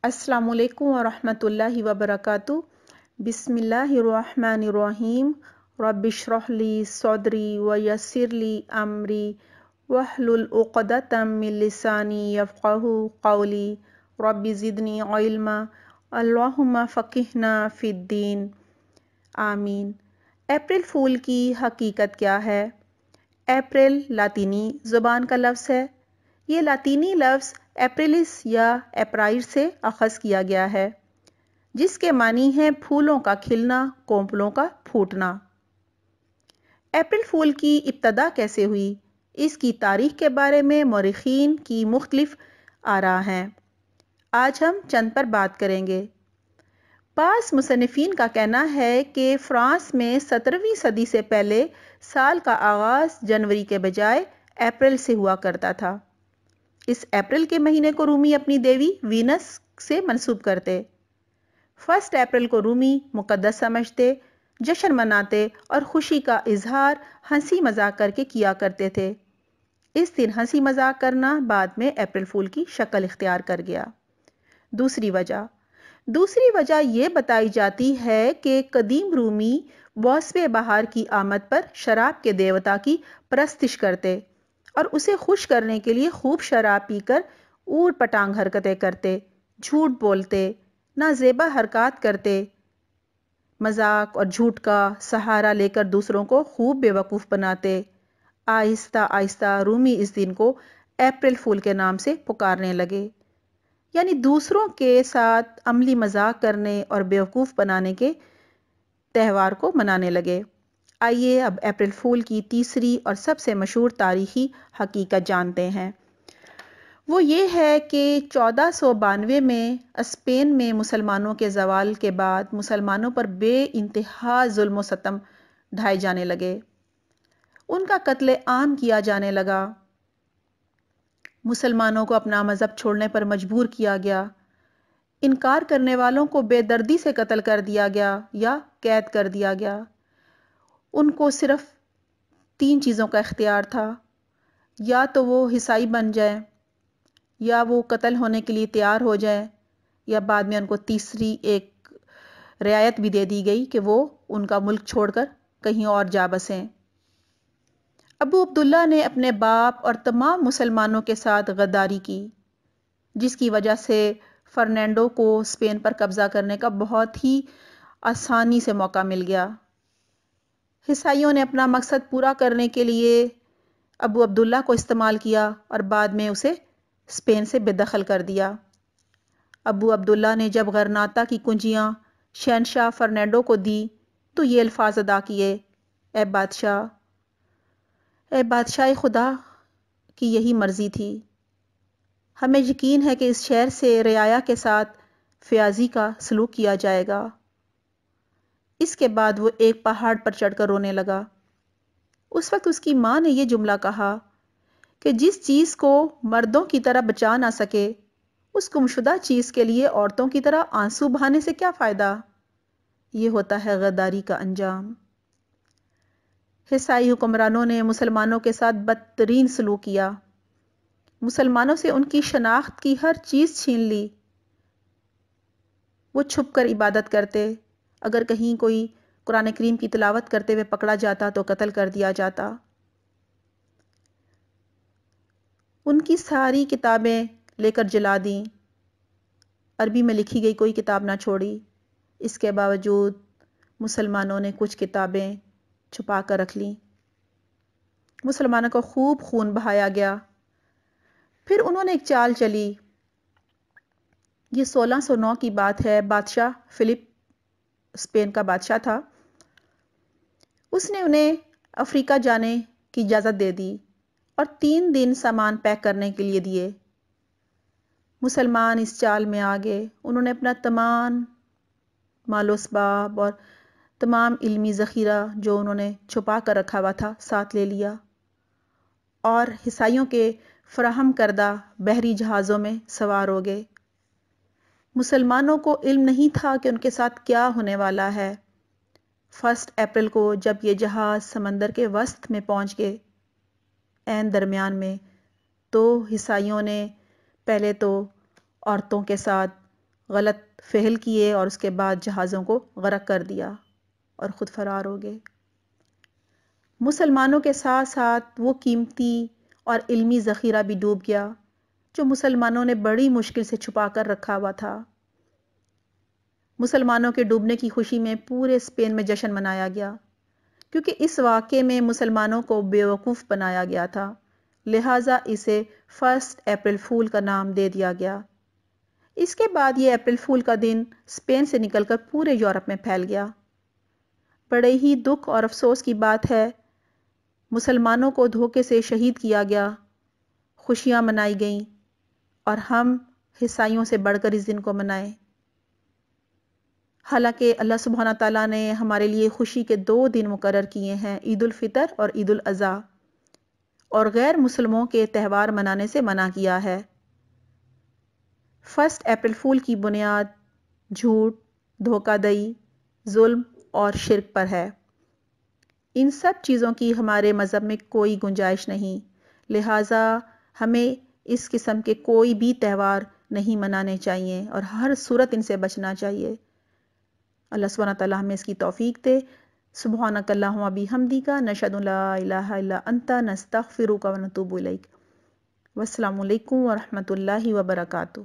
السلام علیکم ورحمۃ اللہ وبرکاتہ۔ بسم اللہ الرحمن الرحیم۔ رب اشرح لی صدری ویسر لی امری واحلل عقدۃ من لسانی یفقہوا قولی۔ رب زدنی علما اللہم فقہنا فی الدین۔ آمین۔ اپریل فول کی حقیقت کیا ہے؟ اپریل لاطینی زبان کا لفظ ہے۔ یہ لاطینی لفظ اپریلس یا اپرائر سے اخذ کیا گیا ہے، جس کے معنی ہے پھولوں کا کھلنا، کونپلوں کا پھوٹنا۔ اپریل فول کی ابتدا کیسے ہوئی، اس کی تاریخ کے بارے میں مورخین کی مختلف آراء ہیں۔ آج ہم چند پر بات کریں گے۔ بعض مصنفین کا کہنا ہے کہ فرانس میں 17ویں صدی سے پہلے سال کا آغاز جنوری کے بجائے اپریل سے ہوا کرتا تھا۔ اس اپریل کے مہینے کو رومی اپنی دیوی وینس سے منسوب کرتے۔ 1 اپریل کو رومی مقدس سمجھتے، جشن مناتے اور خوشی کا اظہار ہنسی مذاق کر کے کیا کرتے تھے۔ اس دن ہنسی مذاق کرنا بعد میں اپریل فول کی شکل اختیار کر گیا۔ دوسری وجہ یہ بتائی جاتی ہے کہ قدیم رومی موسم بہار کی آمد پر شراب کے دیوتا کی پرستش کرتے اور اسے خوش کرنے کے لیے خوب شراب پی کر اوٹ پٹانگ حرکتیں کرتے، جھوٹ بولتے، نازیبا حرکات کرتے، مذاق اور جھوٹ کا سہارا لے کر دوسروں کو خوب بے وقوف بناتے۔ آہستہ آہستہ رومی اس دن کو اپریل فول کے نام سے پکارنے لگے، یعنی دوسروں کے ساتھ عملی مذاق کرنے اور بیوقوف بنانے کے تہوار کو منانے لگے۔ آئیے اب اپریل فول کی تیسری اور سب سے مشہور تاریخی حقیقت جانتے ہیں۔ وہ یہ ہے کہ 1492 میں اسپین میں مسلمانوں کے زوال کے بعد مسلمانوں پر بے انتہا ظلم و ستم ڈھائے جانے لگے۔ ان کا قتل عام کیا جانے لگا۔ مسلمانوں کو اپنا مذہب چھوڑنے پر مجبور کیا گیا۔ انکار کرنے والوں کو بے دردی سے قتل کر دیا گیا یا قید کر دیا گیا۔ ان کو صرف 3 چیزوں کا اختیار تھا، یا تو وہ عیسائی بن جائیں، یا وہ قتل ہونے کے لیے تیار ہو جائیں، یا بعد میں ان کو تیسری ایک رعایت بھی دے دی گئی کہ وہ ان کا ملک چھوڑ کر کہیں اور جا بسیں۔ ابو عبداللہ نے اپنے باپ اور تمام مسلمانوں کے ساتھ غداری کی، جس کی وجہ سے فرنینڈو کو اسپین پر قبضہ کرنے کا بہت ہی آسانی سے موقع مل گیا۔ عیسائیوں نے اپنا مقصد پورا کرنے کے لیے ابو عبداللہ کو استعمال کیا اور بعد میں اسے اسپین سے بے دخل کر دیا۔ ابو عبداللہ نے جب غرناطہ کی کنجیاں شہنشاہ فرنینڈو کو دی تو یہ الفاظ ادا کیے: اے بادشاہ خدا کی یہی مرضی تھی۔ ہمیں یقین ہے کہ اس شہر سے رعایا کے ساتھ فیاضی کا سلوک کیا جائے گا۔ اس کے بعد وہ ایک پہاڑ پر چڑھ کر رونے لگا۔ اس وقت اس کی ماں نے یہ جملہ کہا کہ جس چیز کو مردوں کی طرح بچا نہ سکے، اس گمشدہ چیز کے لیے عورتوں کی طرح آنسو بہانے سے کیا فائدہ؟ یہ ہوتا ہے غداری کا انجام۔ عیسائی حکمرانوں نے مسلمانوں کے ساتھ بدترین سلوک کیا۔ مسلمانوں سے ان کی شناخت کی ہر چیز چھین لی۔ وہ چھپ کر عبادت کرتے۔ اگر کہیں کوئی قرآن کریم کی تلاوت کرتے ہوئے پکڑا جاتا تو قتل کر دیا جاتا۔ ان کی ساری کتابیں لے کر جلا دیں۔ عربی میں لکھی گئی کوئی کتاب نہ چھوڑی۔ اس کے باوجود مسلمانوں نے کچھ کتابیں چھپا کر رکھ لیں۔ مسلمانوں کو خوب خون بہایا گیا۔ پھر انہوں نے ایک چال چلی۔ یہ 1609 کی بات ہے۔ بادشاہ فلپ اسپین کا بادشاہ تھا۔ اس نے انہیں افریقہ جانے کی اجازت دے دی اور 3 دن سامان پیک کرنے کے لیے دیے۔ مسلمان اس چال میں آگے۔ انہوں نے اپنا تمام مال و اسباب اور تمام علمی ذخیرہ جو انہوں نے چھپا کر رکھا ہوا تھا ساتھ لے لیا اور عیسائیوں کے فراہم کردہ بحری جہازوں میں سوار ہو گئے۔ مسلمانوں کو علم نہیں تھا کہ ان کے ساتھ کیا ہونے والا ہے۔ 1 اپریل کو جب یہ جہاز سمندر کے وسط میں پہنچ گئے، عین درمیان میں، تو عیسائیوں نے پہلے تو عورتوں کے ساتھ غلط فعل کیے اور اس کے بعد جہازوں کو غرق کر دیا اور خود فرار ہو گئے۔ مسلمانوں کے ساتھ ساتھ وہ قیمتی اور علمی ذخیرہ بھی ڈوب گیا جو مسلمانوں نے بڑی مشکل سے چھپا کر رکھا ہوا تھا۔ مسلمانوں کے ڈوبنے کی خوشی میں پورے اسپین میں جشن منایا گیا، کیونکہ اس واقعے میں مسلمانوں کو بیوقوف بنایا گیا تھا، لہٰذا اسے 1 اپریل فول کا نام دے دیا گیا۔ اس کے بعد یہ اپریل فول کا دن اسپین سے نکل کر پورے یورپ میں پھیل گیا۔ بڑے ہی دکھ اور افسوس کی بات ہے، مسلمانوں کو دھوکے سے شہید کیا گیا، خوشیاں منائی گئیں اور ہم عیسائیوں سے بڑھ کر اس دن کو منائیں۔ حالانکہ اللہ سبحانہ تعالیٰ نے ہمارے لیے خوشی کے 2 دن مقرر کیے ہیں، عید الفطر اور عید الاضحیٰ، اور غیر مسلموں کے تہوار منانے سے منع کیا ہے۔ 1 اپریل فول کی بنیاد جھوٹ، دھوکہ دہی، ظلم اور شرک پر ہے۔ ان سب چیزوں کی ہمارے مذہب میں کوئی گنجائش نہیں، لہٰذا ہمیں اس قسم کے کوئی بھی تہوار نہیں منانے چاہیے اور ہر صورت ان سے بچنا چاہیے۔ اللہ سبحانہ تعالیٰ ہمیں اس کی توفیق دے۔ سبحانک اللہم بحمدک، نشہد ان لا الہ الا انت، نستغفرک و نتوب الیک۔ والسلام علیکم ورحمۃ اللہ وبرکاتہ۔